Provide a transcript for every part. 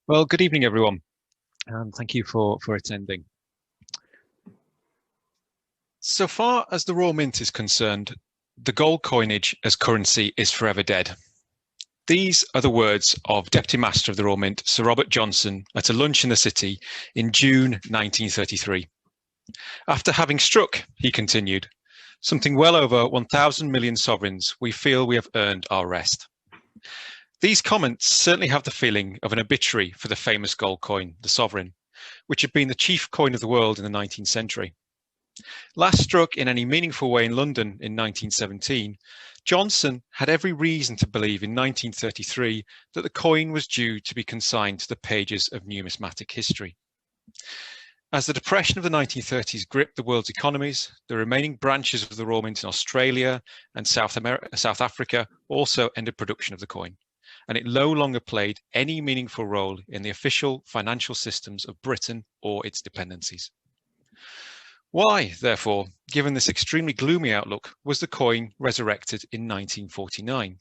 Well, good evening, everyone, and thank you for attending. So far as the Royal Mint is concerned, the gold coinage as currency is forever dead. These are the words of Deputy Master of the Royal Mint, Sir Robert Johnson, at a lunch in the City in June 1933. After having struck, he continued, something well over 1,000 million sovereigns, we feel we have earned our rest. These comments certainly have the feeling of an obituary for the famous gold coin, the sovereign, which had been the chief coin of the world in the 19th century. Last struck in any meaningful way in London in 1917, Johnson had every reason to believe in 1933 that the coin was due to be consigned to the pages of numismatic history. As the depression of the 1930s gripped the world's economies, the remaining branches of the Royal Mint in Australia and South Africa also ended production of the coin, and it no longer played any meaningful role in the official financial systems of Britain or its dependencies. Why, therefore, given this extremely gloomy outlook, was the coin resurrected in 1949?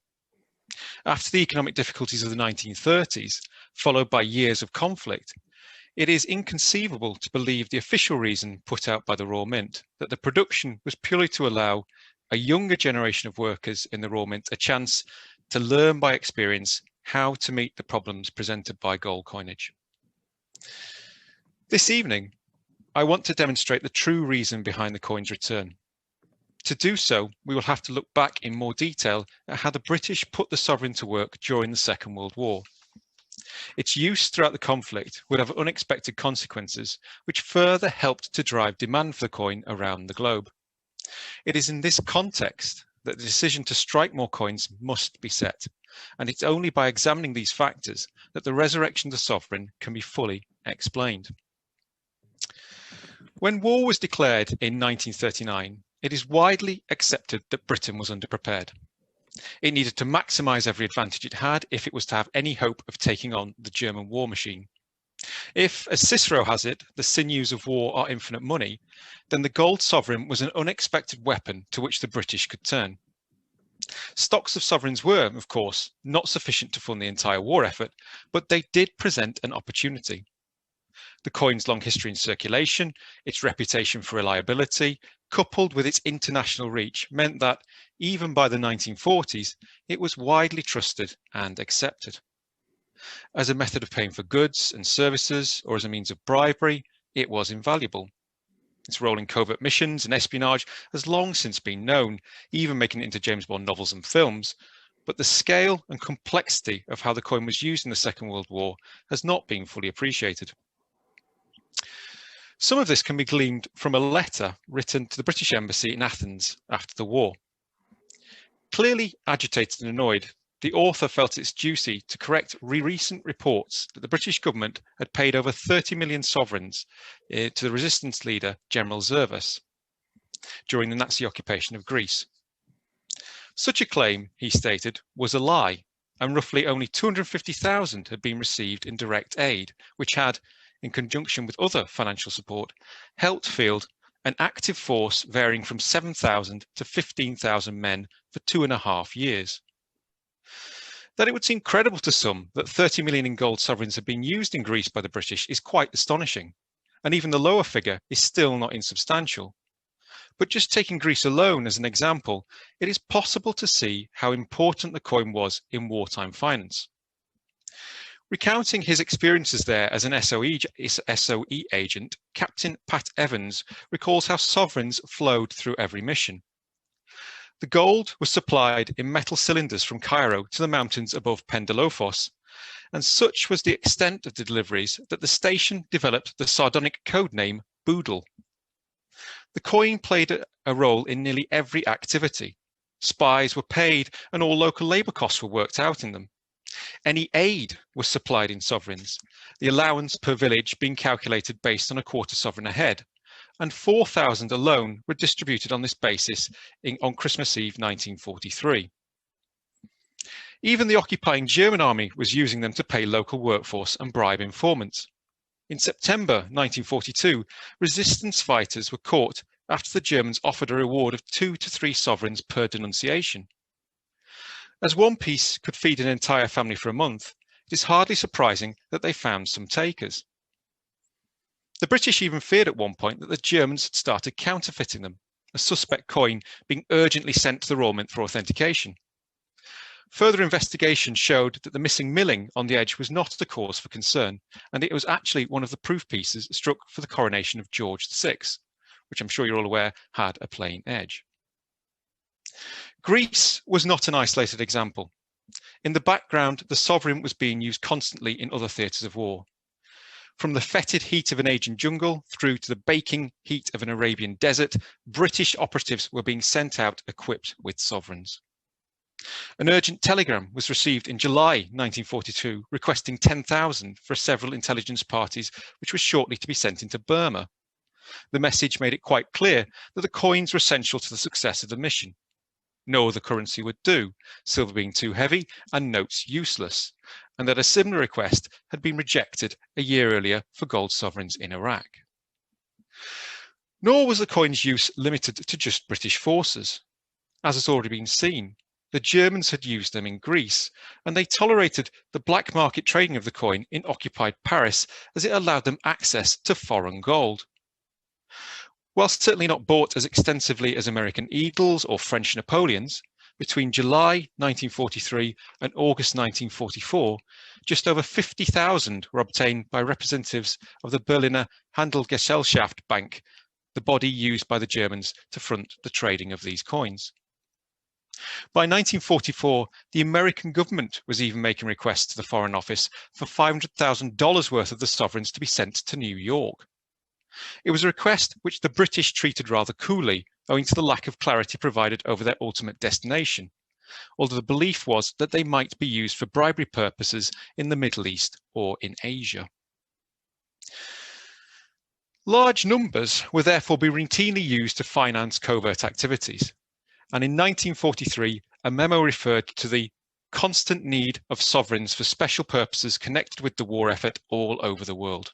After the economic difficulties of the 1930s, followed by years of conflict, it is inconceivable to believe the official reason put out by the Royal Mint, that the production was purely to allow a younger generation of workers in the Royal Mint a chance to learn by experience how to meet the problems presented by gold coinage. This evening, I want to demonstrate the true reason behind the coin's return. To do so, we will have to look back in more detail at how the British put the sovereign to work during the Second World War. Its use throughout the conflict would have unexpected consequences, which further helped to drive demand for the coin around the globe. It is in this context that the decision to strike more coins must be set, and it's only by examining these factors that the resurrection of the sovereign can be fully explained. When war was declared in 1939, it is widely accepted that Britain was underprepared. It needed to maximise every advantage it had if it was to have any hope of taking on the German war machine. If, as Cicero has it, the sinews of war are infinite money, then the gold sovereign was an unexpected weapon to which the British could turn. Stocks of sovereigns were, of course, not sufficient to fund the entire war effort, but they did present an opportunity. The coin's long history in circulation, its reputation for reliability, coupled with its international reach, meant that, even by the 1940s, it was widely trusted and accepted. As a method of paying for goods and services, or as a means of bribery, it was invaluable. Its role in covert missions and espionage has long since been known, even making it into James Bond novels and films, but the scale and complexity of how the coin was used in the Second World War has not been fully appreciated. Some of this can be gleaned from a letter written to the British Embassy in Athens after the war. Clearly agitated and annoyed, the author felt its duty to correct recent reports that the British government had paid over 30 million sovereigns to the resistance leader, General Zervas, during the Nazi occupation of Greece. Such a claim, he stated, was a lie, and roughly only 250,000 had been received in direct aid, which had, in conjunction with other financial support, helped field an active force varying from 7,000 to 15,000 men for 2.5 years. That it would seem credible to some that 30 million in gold sovereigns had been used in Greece by the British is quite astonishing, and even the lower figure is still not insubstantial. But just taking Greece alone as an example, it is possible to see how important the coin was in wartime finance. Recounting his experiences there as an SOE agent, Captain Pat Evans recalls how sovereigns flowed through every mission. The gold was supplied in metal cylinders from Cairo to the mountains above Pendelofos, and such was the extent of the deliveries that the station developed the sardonic code name Boodle. The coin played a role in nearly every activity. Spies were paid and all local labour costs were worked out in them. Any aid was supplied in sovereigns, the allowance per village being calculated based on a quarter sovereign a head, and 4,000 alone were distributed on this basis on Christmas Eve 1943. Even the occupying German army was using them to pay local workforce and bribe informants. In September 1942, resistance fighters were caught after the Germans offered a reward of 2 to 3 sovereigns per denunciation. As one piece could feed an entire family for a month, it's hardly surprising that they found some takers. The British even feared at one point that the Germans had started counterfeiting them, a suspect coin being urgently sent to the Royal Mint for authentication. Further investigation showed that the missing milling on the edge was not the cause for concern, and it was actually one of the proof pieces struck for the coronation of George VI, which I'm sure you're all aware had a plain edge. Greece was not an isolated example. In the background, the sovereign was being used constantly in other theatres of war. From the fetid heat of an Asian jungle through to the baking heat of an Arabian desert, British operatives were being sent out equipped with sovereigns. An urgent telegram was received in July 1942 requesting 10,000 for several intelligence parties, which was shortly to be sent into Burma. The message made it quite clear that the coins were essential to the success of the mission. No other currency would do, silver being too heavy and notes useless, and that a similar request had been rejected a year earlier for gold sovereigns in Iraq. Nor was the coin's use limited to just British forces. As has already been seen, the Germans had used them in Greece, and they tolerated the black market trading of the coin in occupied Paris as it allowed them access to foreign gold. Whilst certainly not bought as extensively as American Eagles or French Napoleons, between July 1943 and August 1944, just over 50,000 were obtained by representatives of the Berliner Handelsgesellschaft Bank, the body used by the Germans to front the trading of these coins. By 1944, the American government was even making requests to the Foreign Office for $500,000 worth of the sovereigns to be sent to New York. It was a request which the British treated rather coolly, owing to the lack of clarity provided over their ultimate destination, although the belief was that they might be used for bribery purposes in the Middle East or in Asia. Large numbers would therefore be routinely used to finance covert activities, and in 1943, a memo referred to the constant need of sovereigns for special purposes connected with the war effort all over the world.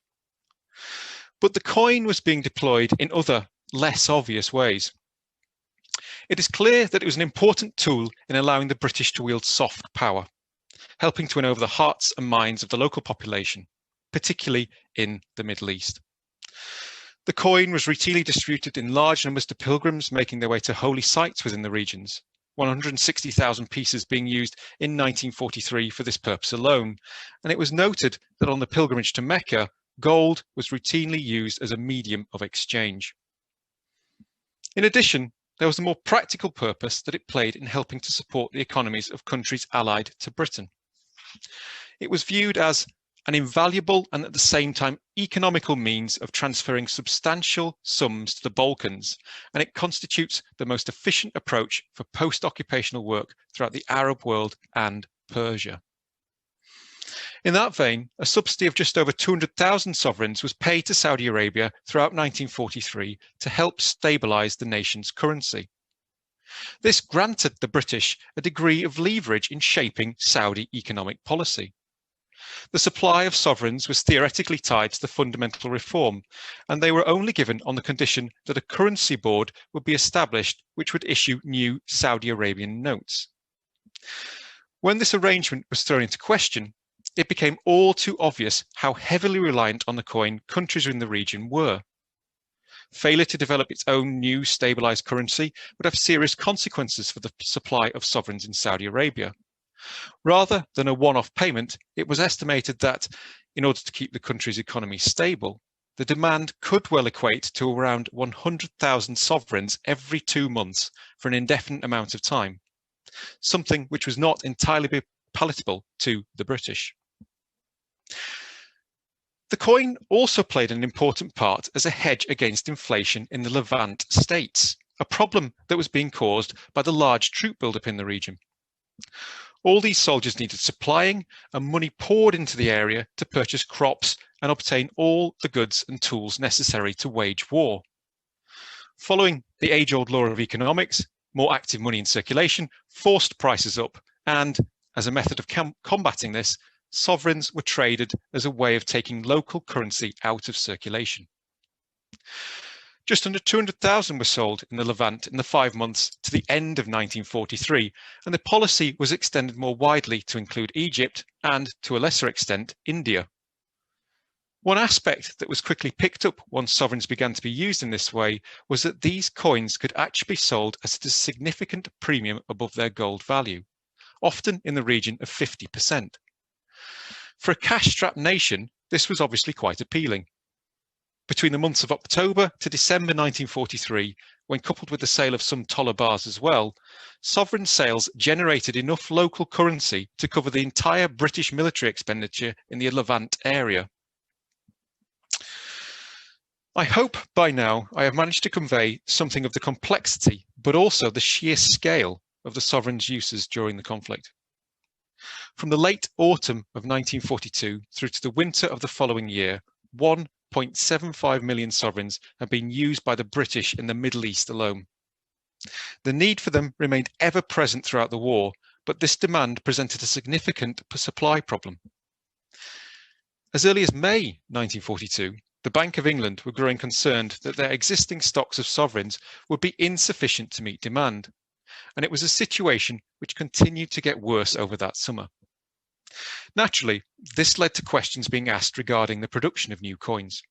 But the coin was being deployed in other, less obvious ways. It is clear that it was an important tool in allowing the British to wield soft power, helping to win over the hearts and minds of the local population, particularly in the Middle East. The coin was routinely distributed in large numbers to pilgrims making their way to holy sites within the regions, 160,000 pieces being used in 1943 for this purpose alone, and it was noted that on the pilgrimage to Mecca, gold was routinely used as a medium of exchange. In addition, there was a more practical purpose that it played in helping to support the economies of countries allied to Britain. It was viewed as an invaluable and at the same time economical means of transferring substantial sums to the Balkans, and it constitutes the most efficient approach for post-occupational work throughout the Arab world and Persia. In that vein, a subsidy of just over 200,000 sovereigns was paid to Saudi Arabia throughout 1943 to help stabilise the nation's currency. This granted the British a degree of leverage in shaping Saudi economic policy. The supply of sovereigns was theoretically tied to the fundamental reform, and they were only given on the condition that a currency board would be established which would issue new Saudi Arabian notes. When this arrangement was thrown into question, it became all too obvious how heavily reliant on the coin countries in the region were. Failure to develop its own new stabilised currency would have serious consequences for the supply of sovereigns in Saudi Arabia. Rather than a one-off payment, it was estimated that, in order to keep the country's economy stable, the demand could well equate to around 100,000 sovereigns every 2 months for an indefinite amount of time, something which was not entirely palatable to the British. The coin also played an important part as a hedge against inflation in the Levant states, a problem that was being caused by the large troop buildup in the region. All these soldiers needed supplying, and money poured into the area to purchase crops and obtain all the goods and tools necessary to wage war. Following the age-old law of economics, more active money in circulation forced prices up, and as a method of combating this, sovereigns were traded as a way of taking local currency out of circulation. Just under 200,000 were sold in the Levant in the 5 months to the end of 1943, and the policy was extended more widely to include Egypt and, to a lesser extent, India. One aspect that was quickly picked up once sovereigns began to be used in this way was that these coins could actually be sold at a significant premium above their gold value, often in the region of 50%. For a cash-strapped nation, this was obviously quite appealing. Between the months of October to December 1943, when coupled with the sale of some Toller bars as well, sovereign sales generated enough local currency to cover the entire British military expenditure in the Levant area. I hope by now I have managed to convey something of the complexity, but also the sheer scale of the sovereign's uses during the conflict. From the late autumn of 1942 through to the winter of the following year, 1.75 million sovereigns have been used by the British in the Middle East alone. The need for them remained ever present throughout the war, but this demand presented a significant supply problem. As early as May 1942, the Bank of England were growing concerned that their existing stocks of sovereigns would be insufficient to meet demand, and it was a situation which continued to get worse over that summer. Naturally, this led to questions being asked regarding the production of new coins.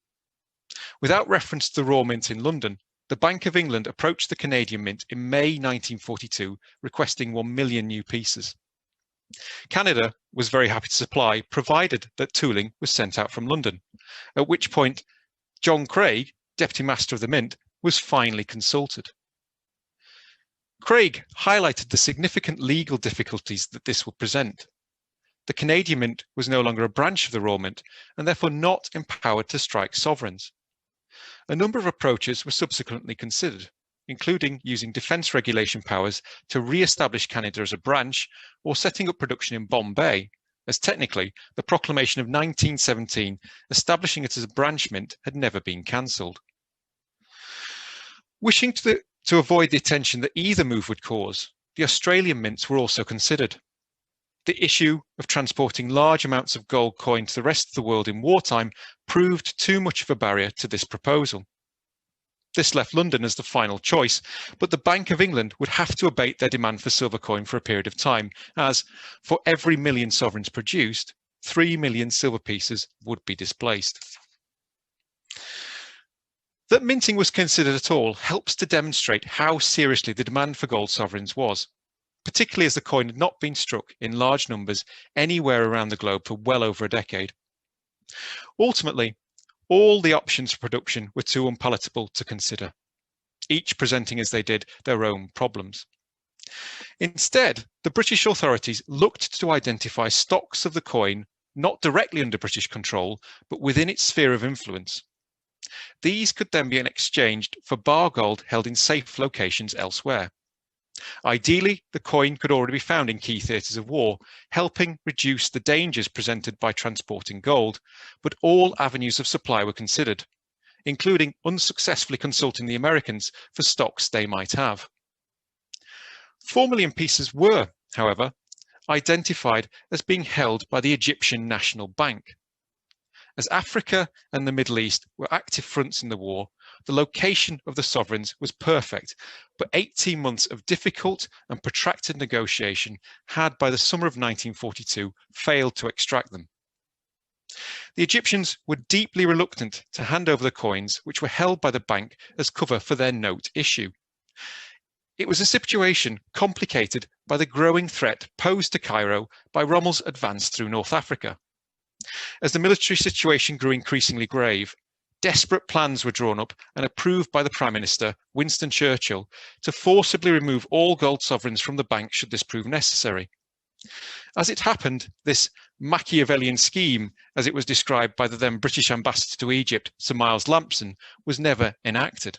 Without reference to the Royal Mint in London, the Bank of England approached the Canadian Mint in May 1942, requesting 1 million new pieces. Canada was very happy to supply, provided that tooling was sent out from London, at which point John Craig, Deputy Master of the Mint, was finally consulted. Craig highlighted the significant legal difficulties that this would present. The Canadian Mint was no longer a branch of the Royal Mint and therefore not empowered to strike sovereigns. A number of approaches were subsequently considered, including using defence regulation powers to re-establish Canada as a branch or setting up production in Bombay, as technically the proclamation of 1917 establishing it as a branch mint had never been cancelled. Wishing to avoid the attention that either move would cause, the Australian mints were also considered. The issue of transporting large amounts of gold coin to the rest of the world in wartime proved too much of a barrier to this proposal. This left London as the final choice, but the Bank of England would have to abate their demand for silver coin for a period of time, as for every million sovereigns produced, 3 million silver pieces would be displaced. That minting was considered at all helps to demonstrate how seriously the demand for gold sovereigns was, particularly as the coin had not been struck in large numbers anywhere around the globe for well over a decade. Ultimately, all the options for production were too unpalatable to consider, each presenting as they did their own problems. Instead, the British authorities looked to identify stocks of the coin not directly under British control, but within its sphere of influence. These could then be exchanged for bar gold held in safe locations elsewhere. Ideally, the coin could already be found in key theatres of war, helping reduce the dangers presented by transporting gold, but all avenues of supply were considered, including unsuccessfully consulting the Americans for stocks they might have. 4 million pieces were, however, identified as being held by the Egyptian National Bank. As Africa and the Middle East were active fronts in the war, the location of the sovereigns was perfect, but 18 months of difficult and protracted negotiation had, by the summer of 1942, failed to extract them. The Egyptians were deeply reluctant to hand over the coins, which were held by the bank as cover for their note issue. It was a situation complicated by the growing threat posed to Cairo by Rommel's advance through North Africa. As the military situation grew increasingly grave, desperate plans were drawn up and approved by the Prime Minister, Winston Churchill, to forcibly remove all gold sovereigns from the bank should this prove necessary. As it happened, this Machiavellian scheme, as it was described by the then British ambassador to Egypt, Sir Miles Lampson, was never enacted.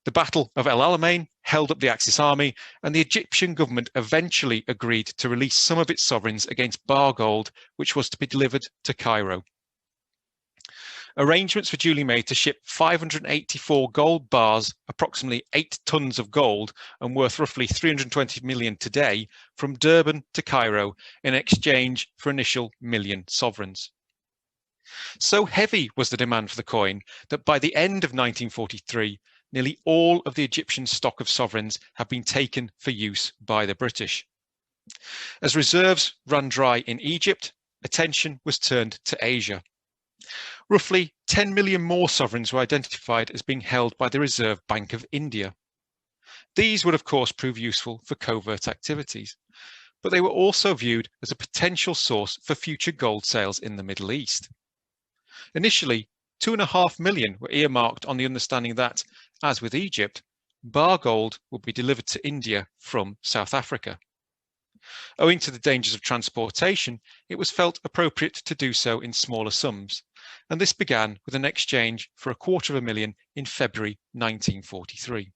The Battle of El Alamein held up the Axis army, and the Egyptian government eventually agreed to release some of its sovereigns against bar gold, which was to be delivered to Cairo. Arrangements were duly made to ship 584 gold bars, approximately 8 tons of gold and worth roughly 320 million today, from Durban to Cairo in exchange for initial million sovereigns. So heavy was the demand for the coin that by the end of 1943, nearly all of the Egyptian stock of sovereigns had been taken for use by the British. As reserves ran dry in Egypt, attention was turned to Asia. Roughly 10 million more sovereigns were identified as being held by the Reserve Bank of India. These would, of course, prove useful for covert activities, but they were also viewed as a potential source for future gold sales in the Middle East. Initially, 2.5 million were earmarked on the understanding that, as with Egypt, bar gold would be delivered to India from South Africa. Owing to the dangers of transportation, it was felt appropriate to do so in smaller sums, and this began with an exchange for $250,000 in February 1943.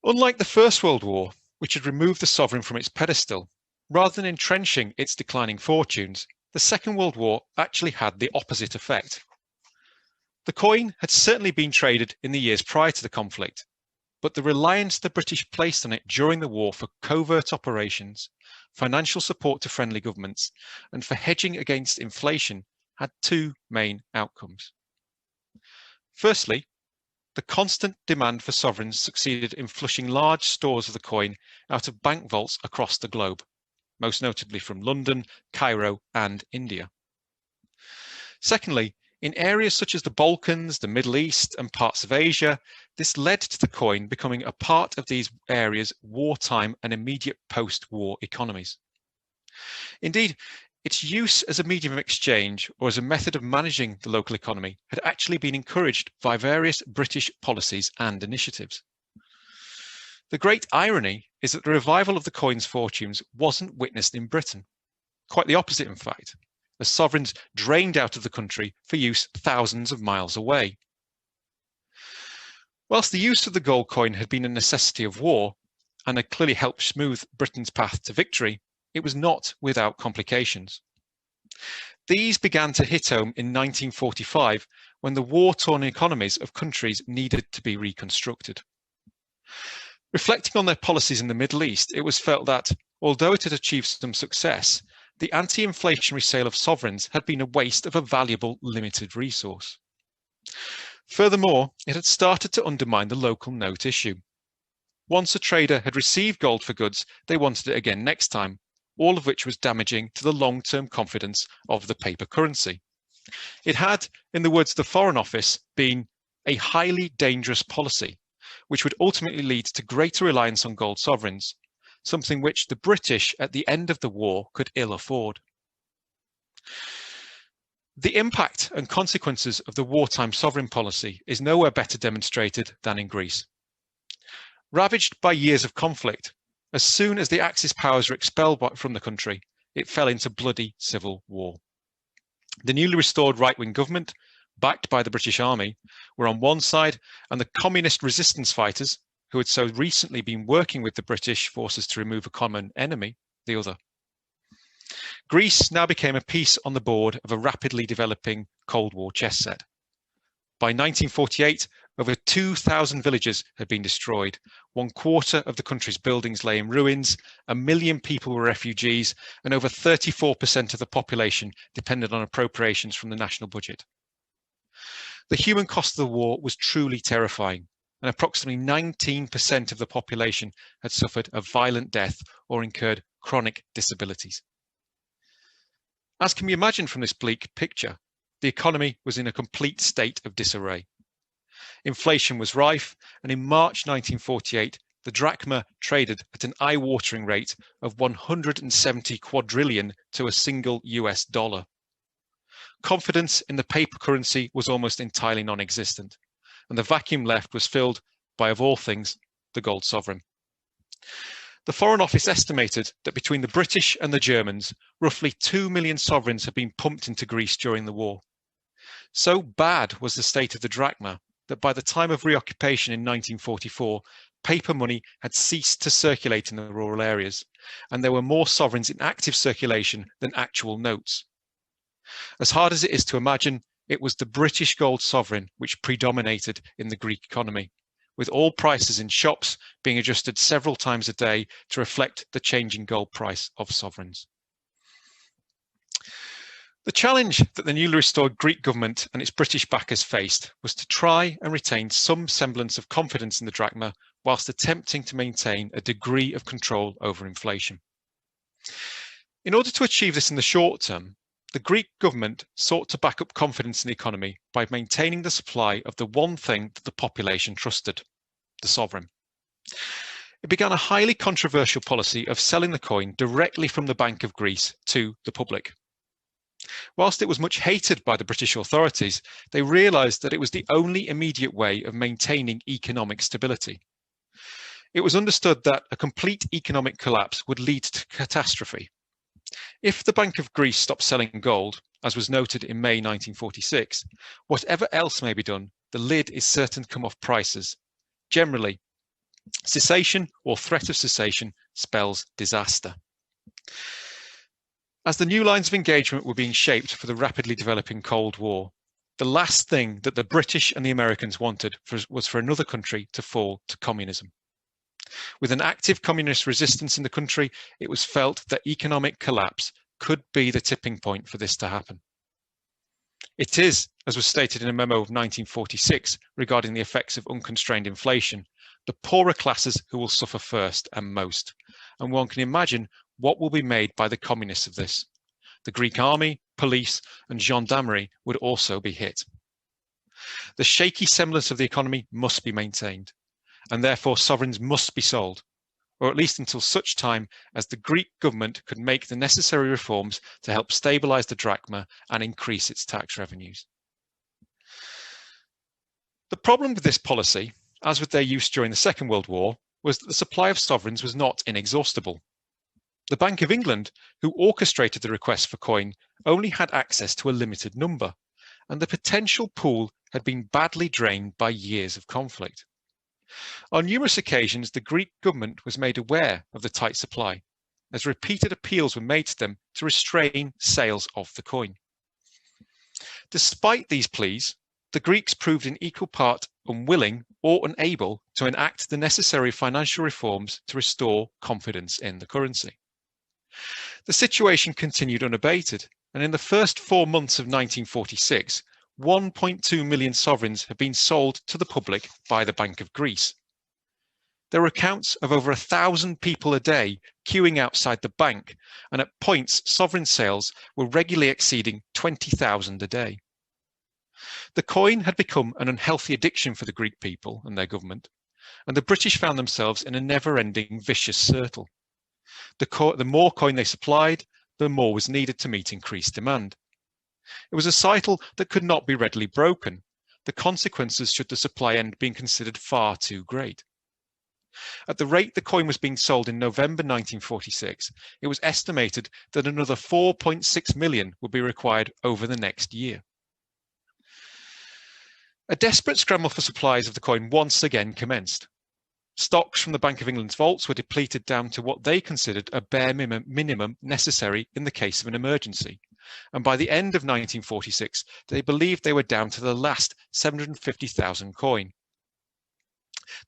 Unlike the First World War, which had removed the sovereign from its pedestal, rather than entrenching its declining fortunes, the Second World War actually had the opposite effect. The coin had certainly been traded in the years prior to the conflict, but the reliance the British placed on it during the war for covert operations, financial support to friendly governments, and for hedging against inflation had two main outcomes. Firstly, the constant demand for sovereigns succeeded in flushing large stores of the coin out of bank vaults across the globe, most notably from London, Cairo, and India. Secondly, in areas such as the Balkans, the Middle East, and parts of Asia, this led to the coin becoming a part of these areas' wartime and immediate post-war economies. Indeed, its use as a medium of exchange or as a method of managing the local economy had actually been encouraged by various British policies and initiatives. The great irony is that the revival of the coin's fortunes wasn't witnessed in Britain. Quite the opposite, in fact, as sovereigns drained out of the country for use thousands of miles away. Whilst the use of the gold coin had been a necessity of war and had clearly helped smooth Britain's path to victory, it was not without complications. These began to hit home in 1945 when the war-torn economies of countries needed to be reconstructed. Reflecting on their policies in the Middle East, it was felt that, although it had achieved some success, the anti-inflationary sale of sovereigns had been a waste of a valuable limited resource. Furthermore, it had started to undermine the local note issue. Once a trader had received gold for goods, they wanted it again next time, all of which was damaging to the long-term confidence of the paper currency. It had, in the words of the Foreign Office, been a highly dangerous policy, which would ultimately lead to greater reliance on gold sovereigns, something which the British at the end of the war could ill afford. The impact and consequences of the wartime sovereign policy is nowhere better demonstrated than in Greece. Ravaged by years of conflict, as soon as the Axis powers were expelled from the country, it fell into bloody civil war. The newly restored right-wing government, backed by the British Army, were on one side, and the communist resistance fighters, who had so recently been working with the British forces to remove a common enemy, the other. Greece now became a piece on the board of a rapidly developing Cold War chess set. By 1948, over 2,000 villages had been destroyed, 1/4 of the country's buildings lay in ruins, 1 million people were refugees, and over 34% of the population depended on appropriations from the national budget. The human cost of the war was truly terrifying, and approximately 19% of the population had suffered a violent death or incurred chronic disabilities. As can be imagined from this bleak picture, the economy was in a complete state of disarray. Inflation was rife, and in March 1948, the drachma traded at an eye-watering rate of 170 quadrillion to a single US dollar. Confidence in the paper currency was almost entirely non-existent, and the vacuum left was filled by, of all things, the gold sovereign. The Foreign Office estimated that between the British and the Germans, roughly 2 million sovereigns had been pumped into Greece during the war. So bad was the state of the drachma that by the time of reoccupation in 1944, paper money had ceased to circulate in the rural areas, and there were more sovereigns in active circulation than actual notes. As hard as it is to imagine, it was the British gold sovereign which predominated in the Greek economy, with all prices in shops being adjusted several times a day to reflect the changing gold price of sovereigns. The challenge that the newly restored Greek government and its British backers faced was to try and retain some semblance of confidence in the drachma whilst attempting to maintain a degree of control over inflation. In order to achieve this in the short term, the Greek government sought to back up confidence in the economy by maintaining the supply of the one thing that the population trusted, the sovereign. It began a highly controversial policy of selling the coin directly from the Bank of Greece to the public. Whilst it was much hated by the British authorities, they realised that it was the only immediate way of maintaining economic stability. It was understood that a complete economic collapse would lead to catastrophe. If the Bank of Greece stopped selling gold, as was noted in May 1946, whatever else may be done, the lid is certain to come off prices. Generally, cessation or threat of cessation spells disaster. As the new lines of engagement were being shaped for the rapidly developing Cold War, the last thing that the British and the Americans wanted was for another country to fall to communism. With an active communist resistance in the country, it was felt that economic collapse could be the tipping point for this to happen. It is, as was stated in a memo of 1946 regarding the effects of unconstrained inflation, the poorer classes who will suffer first and most, and one can imagine what will be made by the communists of this. The Greek army, police, and gendarmerie would also be hit. The shaky semblance of the economy must be maintained, and therefore sovereigns must be sold, or at least until such time as the Greek government could make the necessary reforms to help stabilise the drachma and increase its tax revenues. The problem with this policy, as with their use during the Second World War, was that the supply of sovereigns was not inexhaustible. The Bank of England, who orchestrated the request for coin, only had access to a limited number, and the potential pool had been badly drained by years of conflict. On numerous occasions, the Greek government was made aware of the tight supply, as repeated appeals were made to them to restrain sales of the coin. Despite these pleas, the Greeks proved in equal part unwilling or unable to enact the necessary financial reforms to restore confidence in the currency. The situation continued unabated, and in the first 4 months of 1946, 1.2 million sovereigns had been sold to the public by the Bank of Greece. There were accounts of over 1,000 people a day queuing outside the bank, and at points sovereign sales were regularly exceeding 20,000 a day. The coin had become an unhealthy addiction for the Greek people and their government, and the British found themselves in a never-ending vicious circle. The more coin they supplied, the more was needed to meet increased demand. It was a cycle that could not be readily broken, the consequences should the supply end being considered far too great. At the rate the coin was being sold in November 1946, it was estimated that another 4.6 million would be required over the next year. A desperate scramble for supplies of the coin once again commenced. Stocks from the Bank of England's vaults were depleted down to what they considered a bare minimum necessary in the case of an emergency, and by the end of 1946, they believed they were down to the last 750,000 coin.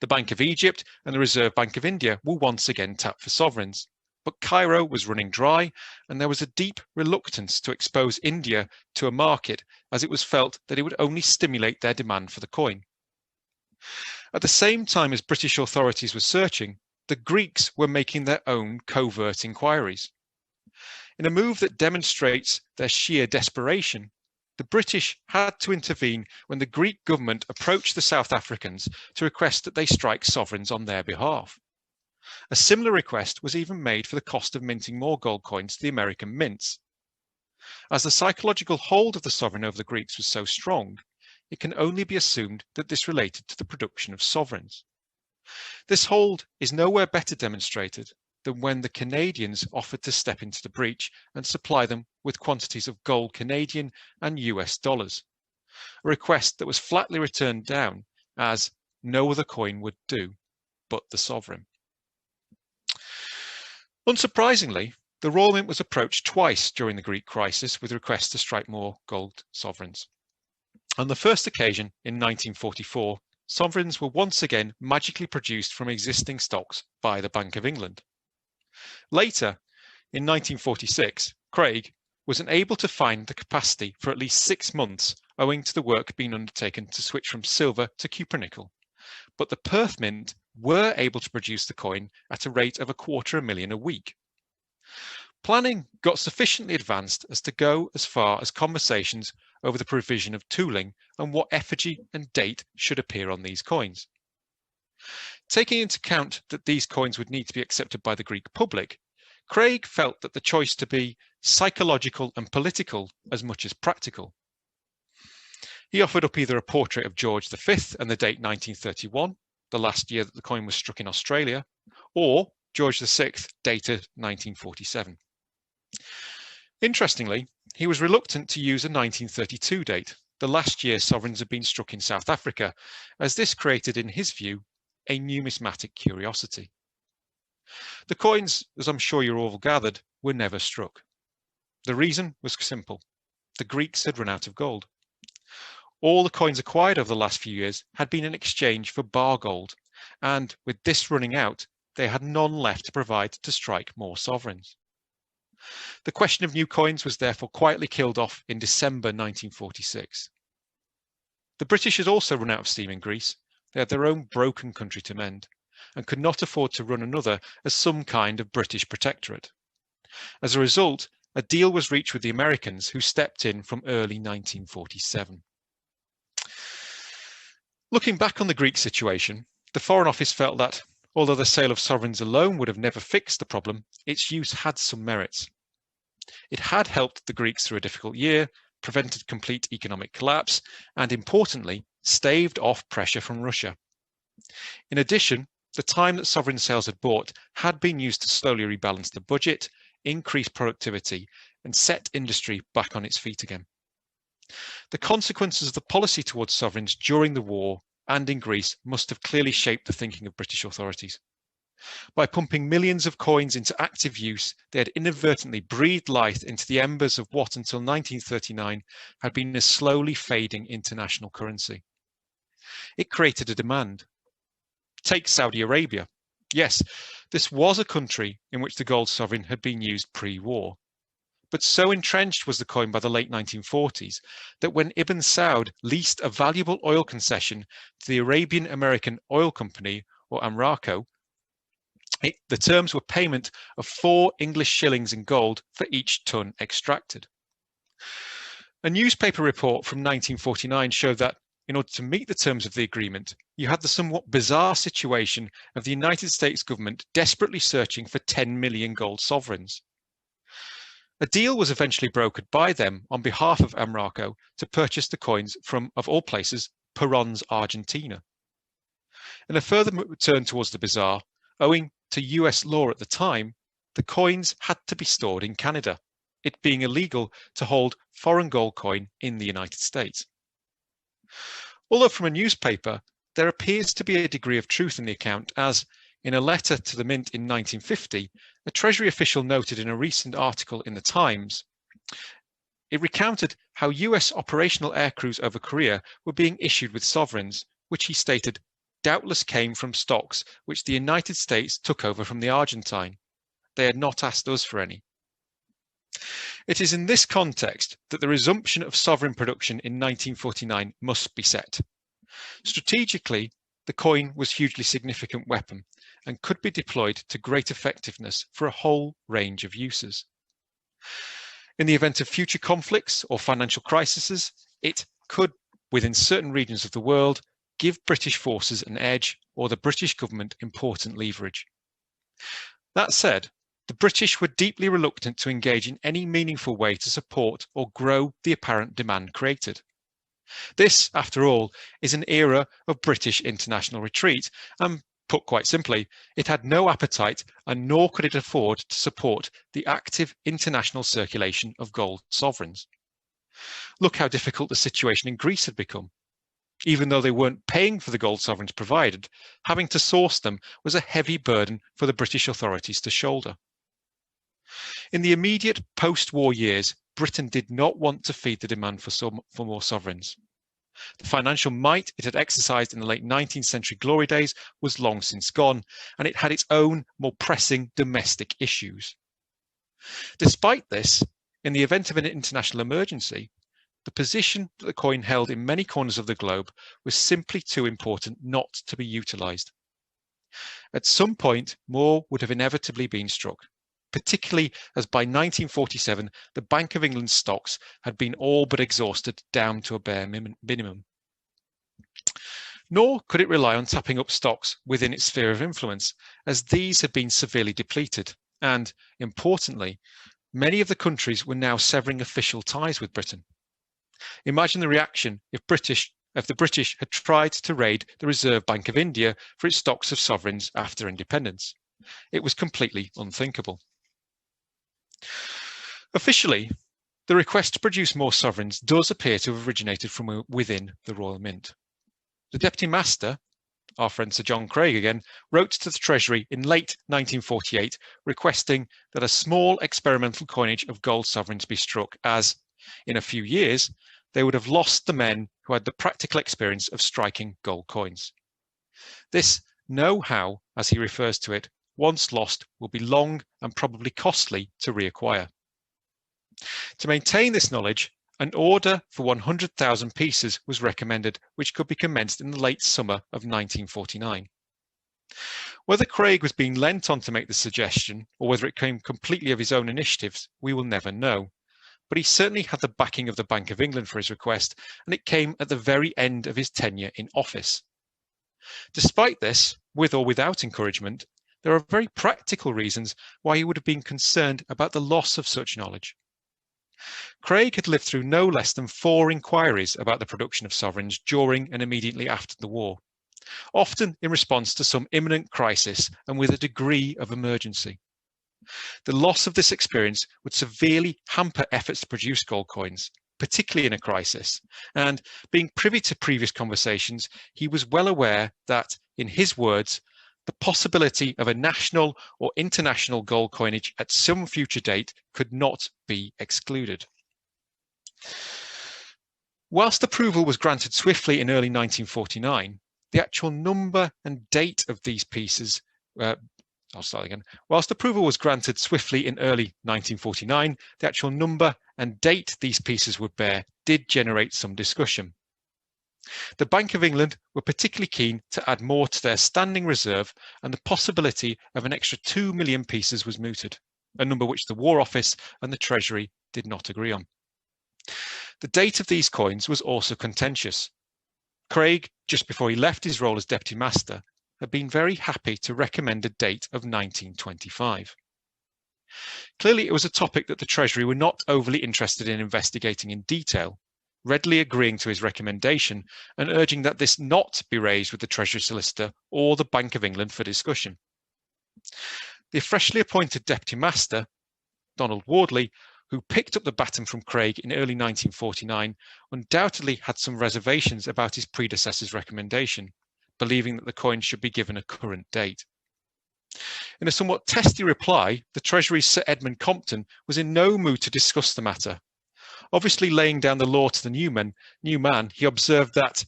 The Bank of Egypt and the Reserve Bank of India were once again tapped for sovereigns, but Cairo was running dry, and there was a deep reluctance to expose India to a market, as it was felt that it would only stimulate their demand for the coin. At the same time as British authorities were searching, the Greeks were making their own covert inquiries. In a move that demonstrates their sheer desperation, the British had to intervene when the Greek government approached the South Africans to request that they strike sovereigns on their behalf. A similar request was even made for the cost of minting more gold coins to the American mints. As the psychological hold of the sovereign over the Greeks was so strong, it can only be assumed that this related to the production of sovereigns. This hold is nowhere better demonstrated than when the Canadians offered to step into the breach and supply them with quantities of gold Canadian and US dollars, a request that was flatly returned down as no other coin would do but the sovereign. Unsurprisingly, the Royal Mint was approached twice during the Greek crisis with requests to strike more gold sovereigns. On the first occasion, in 1944, sovereigns were once again magically produced from existing stocks by the Bank of England. Later, in 1946, Craig, was unable to find the capacity for at least 6 months owing to the work being undertaken to switch from silver to cupronickel. But the Perth Mint were able to produce the coin at a rate of $250,000 a week. Planning got sufficiently advanced as to go as far as conversations over the provision of tooling and what effigy and date should appear on these coins. Taking into account that these coins would need to be accepted by the Greek public, Craig felt that the choice to be psychological and political as much as practical. He offered up either a portrait of George V and the date 1931, the last year that the coin was struck in Australia, or George VI, dated 1947. Interestingly, he was reluctant to use a 1932 date, the last year sovereigns had been struck in South Africa, as this created, in his view, a numismatic curiosity. The coins, as I'm sure you're all gathered, were never struck. The reason was simple. The Greeks had run out of gold. All the coins acquired over the last few years had been in exchange for bar gold, and with this running out, they had none left to provide to strike more sovereigns. The question of new coins was therefore quietly killed off in December 1946. The British had also run out of steam in Greece. They had their own broken country to mend, and could not afford to run another as some kind of British protectorate. As a result, a deal was reached with the Americans, who stepped in from early 1947. Looking back on the Greek situation, the Foreign Office felt that, although the sale of sovereigns alone would have never fixed the problem, its use had some merits. It had helped the Greeks through a difficult year, prevented complete economic collapse, and importantly, staved off pressure from Russia. In addition, the time that sovereign sales had bought had been used to slowly rebalance the budget, increase productivity, and set industry back on its feet again. The consequences of the policy towards sovereigns during the war and in Greece must have clearly shaped the thinking of British authorities. By pumping millions of coins into active use, they had inadvertently breathed life into the embers of what until 1939 had been a slowly fading international currency. It created a demand. Take Saudi Arabia. Yes, this was a country in which the gold sovereign had been used pre-war. But so entrenched was the coin by the late 1940s that when Ibn Saud leased a valuable oil concession to the Arabian American Oil Company, or Amraco, the terms were payment of 4 English shillings in gold for each ton extracted. A newspaper report from 1949 showed that in order to meet the terms of the agreement, you had the somewhat bizarre situation of the United States government desperately searching for 10 million gold sovereigns. A deal was eventually brokered by them on behalf of Amraco to purchase the coins from, of all places, Perón's Argentina. In a further turn towards the bizarre, owing to US law at the time, the coins had to be stored in Canada, it being illegal to hold foreign gold coin in the United States. Although from a newspaper, there appears to be a degree of truth in the account, as in a letter to the Mint in 1950, a Treasury official noted in a recent article in the Times, it recounted how US operational aircrews over Korea were being issued with sovereigns, which he stated doubtless came from stocks which the United States took over from the Argentine. They had not asked us for any. It is in this context that the resumption of sovereign production in 1949 must be set. Strategically, the coin was a hugely significant weapon and could be deployed to great effectiveness for a whole range of uses. In the event of future conflicts or financial crises, it could, within certain regions of the world, give British forces an edge or the British government important leverage. That said, the British were deeply reluctant to engage in any meaningful way to support or grow the apparent demand created. This, after all, is an era of British international retreat, and put quite simply, it had no appetite and nor could it afford to support the active international circulation of gold sovereigns. Look how difficult the situation in Greece had become. Even though they weren't paying for the gold sovereigns provided, having to source them was a heavy burden for the British authorities to shoulder. In the immediate post-war years, Britain did not want to feed the demand for more sovereigns. The financial might it had exercised in the late 19th century glory days was long since gone, and it had its own more pressing domestic issues. Despite this, in the event of an international emergency, the position that the coin held in many corners of the globe was simply too important not to be utilised. At some point, more would have inevitably been struck, particularly as by 1947 the Bank of England's stocks had been all but exhausted down to a bare minimum. Nor could it rely on tapping up stocks within its sphere of influence, as these had been severely depleted, and, importantly, many of the countries were now severing official ties with Britain. Imagine the reaction if the British had tried to raid the Reserve Bank of India for its stocks of sovereigns after independence. It was completely unthinkable. Officially, the request to produce more sovereigns does appear to have originated from within the Royal Mint. The Deputy Master, our friend Sir John Craig again, wrote to the Treasury in late 1948 requesting that a small experimental coinage of gold sovereigns be struck, as, in a few years, they would have lost the men who had the practical experience of striking gold coins. This know-how, as he refers to it, once lost, will be long and probably costly to reacquire. To maintain this knowledge, an order for 100,000 pieces was recommended, which could be commenced in the late summer of 1949. Whether Craig was being lent on to make the suggestion, or whether it came completely of his own initiatives, we will never know. But he certainly had the backing of the Bank of England for his request, and it came at the very end of his tenure in office. Despite this, with or without encouragement, there are very practical reasons why he would have been concerned about the loss of such knowledge. Craig had lived through no less than 4 inquiries about the production of sovereigns during and immediately after the war, often in response to some imminent crisis and with a degree of emergency. The loss of this experience would severely hamper efforts to produce gold coins, particularly in a crisis, and being privy to previous conversations, he was well aware that, in his words, the possibility of a national or international gold coinage at some future date could not be excluded. Whilst approval was granted swiftly in early 1949, the actual number and date of these pieces Whilst approval was granted swiftly in early 1949, the actual number and date these pieces would bear did generate some discussion. The Bank of England were particularly keen to add more to their standing reserve, and the possibility of an extra 2 million pieces was mooted, a number which the War Office and the Treasury did not agree on. The date of these coins was also contentious. Craig, just before he left his role as Deputy Master, had been very happy to recommend a date of 1925. Clearly, it was a topic that the Treasury were not overly interested in investigating in detail, readily agreeing to his recommendation and urging that this not be raised with the Treasury Solicitor or the Bank of England for discussion. The freshly appointed Deputy Master, Donald Wardley, who picked up the baton from Craig in early 1949, undoubtedly had some reservations about his predecessor's recommendation, believing that the coin should be given a current date. In a somewhat testy reply, the Treasury's Sir Edmund Compton was in no mood to discuss the matter. Obviously laying down the law to the new man, he observed that,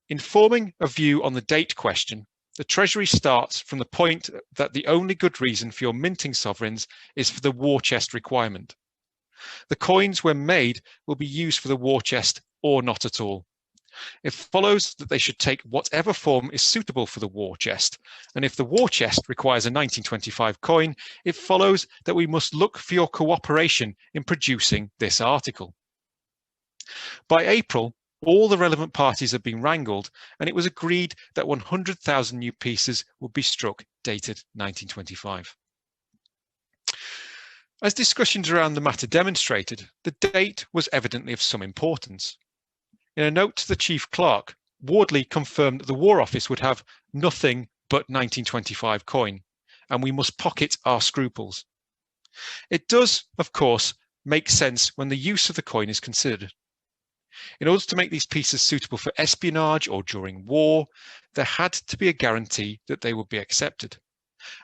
in forming a view on the date question, the Treasury starts from the point that the only good reason for your minting sovereigns is for the war chest requirement. The coins, when made, will be used for the war chest or not at all. It follows that they should take whatever form is suitable for the war chest, and if the war chest requires a 1925 coin, it follows that we must look for your cooperation in producing this article. By April, all the relevant parties had been wrangled, and it was agreed that 100,000 new pieces would be struck, dated 1925. As discussions around the matter demonstrated, the date was evidently of some importance. In a note to the Chief Clerk, Wardley confirmed that the War Office would have nothing but 1925 coin, and we must pocket our scruples. It does, of course, make sense when the use of the coin is considered. In order to make these pieces suitable for espionage or during war, there had to be a guarantee that they would be accepted,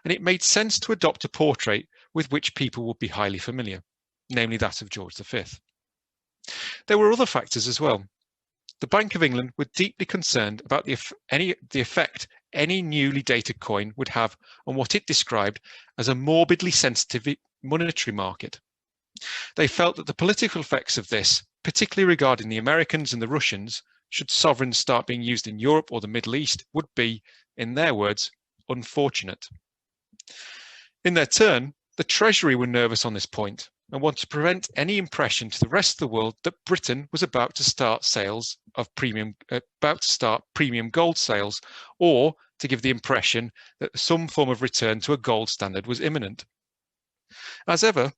and it made sense to adopt a portrait with which people would be highly familiar, namely that of George V. There were other factors as well. The Bank of England were deeply concerned about the effect any newly dated coin would have on what it described as a morbidly sensitive monetary market. They felt that the political effects of this, particularly regarding the Americans and the Russians, should sovereigns start being used in Europe or the Middle East, would be, in their words, unfortunate. In their turn, the Treasury were nervous on this point and wanted to prevent any impression to the rest of the world that Britain was about to start premium gold sales, or to give the impression that some form of return to a gold standard was imminent. As ever,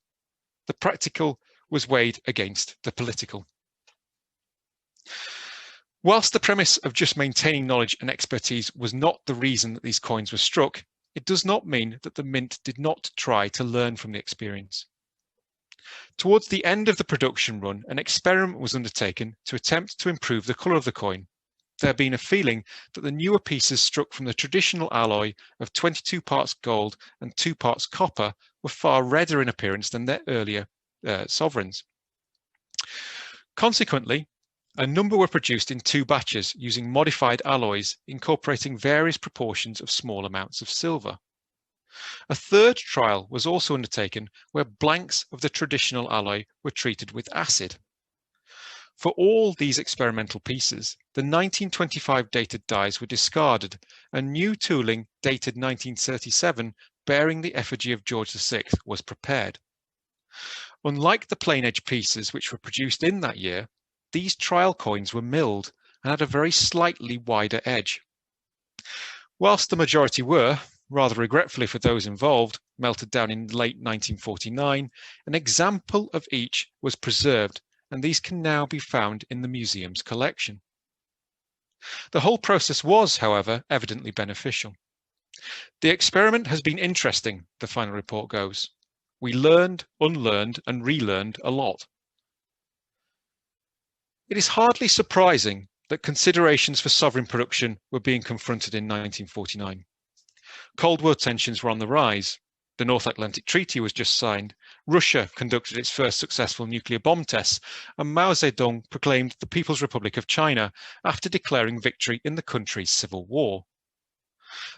the practical was weighed against the political. Whilst the premise of just maintaining knowledge and expertise was not the reason that these coins were struck, it does not mean that the mint did not try to learn from the experience. Towards the end of the production run, an experiment was undertaken to attempt to improve the colour of the coin, there being a feeling that the newer pieces struck from the traditional alloy of 22 parts gold and 2 parts copper were far redder in appearance than their earlier sovereigns. Consequently, a number were produced in 2 batches using modified alloys incorporating various proportions of small amounts of silver. A third trial was also undertaken where blanks of the traditional alloy were treated with acid. For all these experimental pieces, the 1925 dated dies were discarded and new tooling dated 1937 bearing the effigy of George VI was prepared. Unlike the plain edge pieces which were produced in that year, these trial coins were milled and had a very slightly wider edge. Whilst the majority were, rather regretfully for those involved, melted down in late 1949, an example of each was preserved, and these can now be found in the museum's collection. The whole process was, however, evidently beneficial. The experiment has been interesting, the final report goes. We learned, unlearned, and relearned a lot. It is hardly surprising that considerations for sovereign production were being confronted in 1949. Cold War tensions were on the rise. The North Atlantic Treaty was just signed. Russia conducted its first successful nuclear bomb tests, and Mao Zedong proclaimed the People's Republic of China after declaring victory in the country's civil war.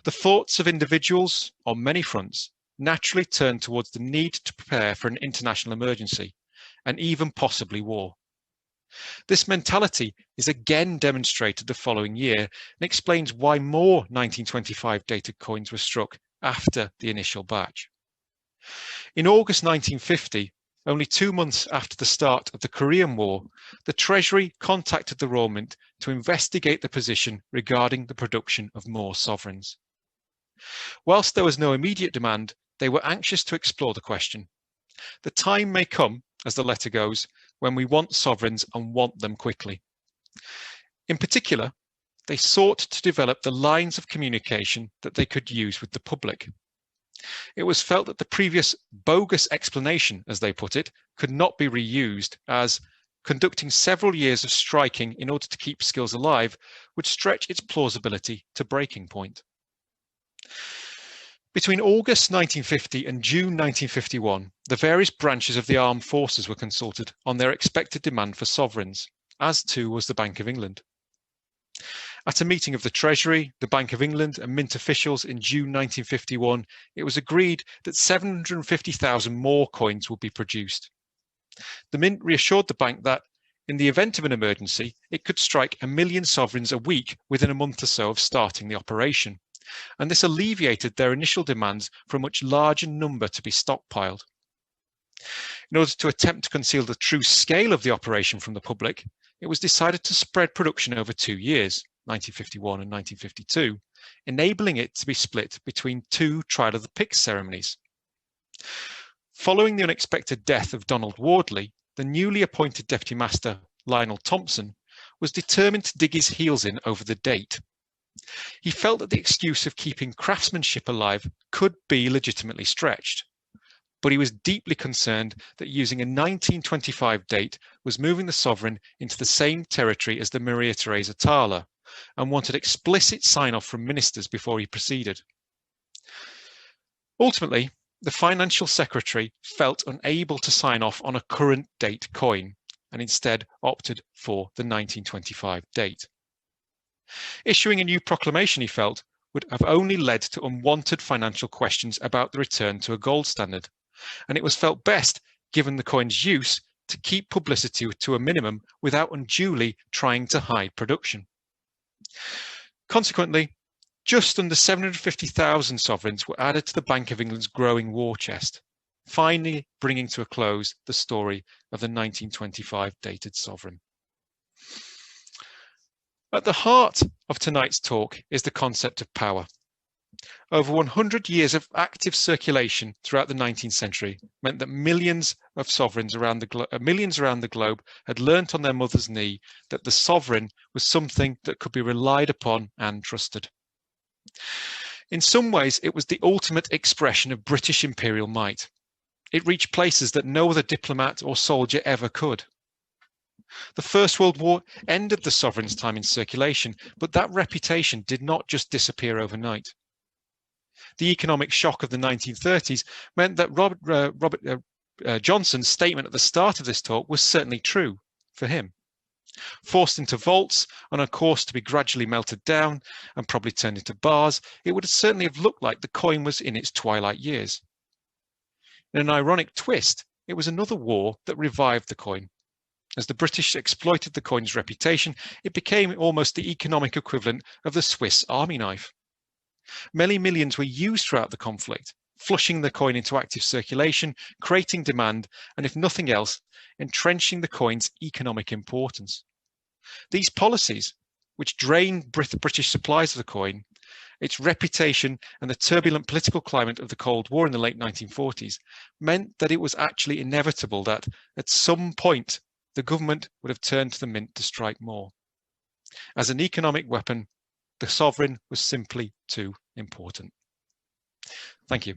The thoughts of individuals on many fronts naturally turned towards the need to prepare for an international emergency, and even possibly war. This mentality is again demonstrated the following year and explains why more 1925 dated coins were struck after the initial batch. In August 1950, only 2 months after the start of the Korean War, the Treasury contacted the Royal Mint to investigate the position regarding the production of more sovereigns. Whilst there was no immediate demand, they were anxious to explore the question. The time may come, as the letter goes, when we want sovereigns and want them quickly. In particular, they sought to develop the lines of communication that they could use with the public. It was felt that the previous bogus explanation, as they put it, could not be reused, as conducting several years of striking in order to keep skills alive would stretch its plausibility to breaking point. Between August 1950 and June 1951, the various branches of the armed forces were consulted on their expected demand for sovereigns, as too was the Bank of England. At a meeting of the Treasury, the Bank of England and Mint officials in June 1951, it was agreed that 750,000 more coins would be produced. The Mint reassured the bank that, in the event of an emergency, it could strike 1 million sovereigns a week within a month or so of starting the operation, and this alleviated their initial demands for a much larger number to be stockpiled. In order to attempt to conceal the true scale of the operation from the public, it was decided to spread production over 2 years, 1951 and 1952, enabling it to be split between 2 trial of the picks ceremonies. Following the unexpected death of Donald Wardley, the newly appointed Deputy Master, Lionel Thompson, was determined to dig his heels in over the date. He felt that the excuse of keeping craftsmanship alive could be legitimately stretched, but he was deeply concerned that using a 1925 date was moving the sovereign into the same territory as the Maria Theresa Thaler, and wanted explicit sign-off from ministers before he proceeded. Ultimately, the Financial Secretary felt unable to sign off on a current date coin, and instead opted for the 1925 date. Issuing a new proclamation, he felt, would have only led to unwanted financial questions about the return to a gold standard, and it was felt best given the coin's use to keep publicity to a minimum without unduly trying to hide production. Consequently, just under 750,000 sovereigns were added to the Bank of England's growing war chest, finally bringing to a close the story of the 1925 dated sovereign. At the heart of tonight's talk is the concept of power. Over 100 years of active circulation throughout the 19th century meant that millions of sovereigns around the globe had learnt on their mother's knee that the sovereign was something that could be relied upon and trusted. In some ways, it was the ultimate expression of British imperial might. It reached places that no other diplomat or soldier ever could. The First World War ended the sovereign's time in circulation, but that reputation did not just disappear overnight. The economic shock of the 1930s meant that Robert Johnson's statement at the start of this talk was certainly true for him. Forced into vaults, on a course to be gradually melted down and probably turned into bars, it would certainly have looked like the coin was in its twilight years. In an ironic twist, it was another war that revived the coin. As the British exploited the coin's reputation, it became almost the economic equivalent of the Swiss army knife. Many millions were used throughout the conflict, flushing the coin into active circulation, creating demand, and if nothing else, entrenching the coin's economic importance. These policies, which drained British supplies of the coin, its reputation, and the turbulent political climate of the Cold War in the late 1940s, meant that it was actually inevitable that, at some point, the government would have turned to the mint to strike more. As an economic weapon, the sovereign was simply too important. Thank you.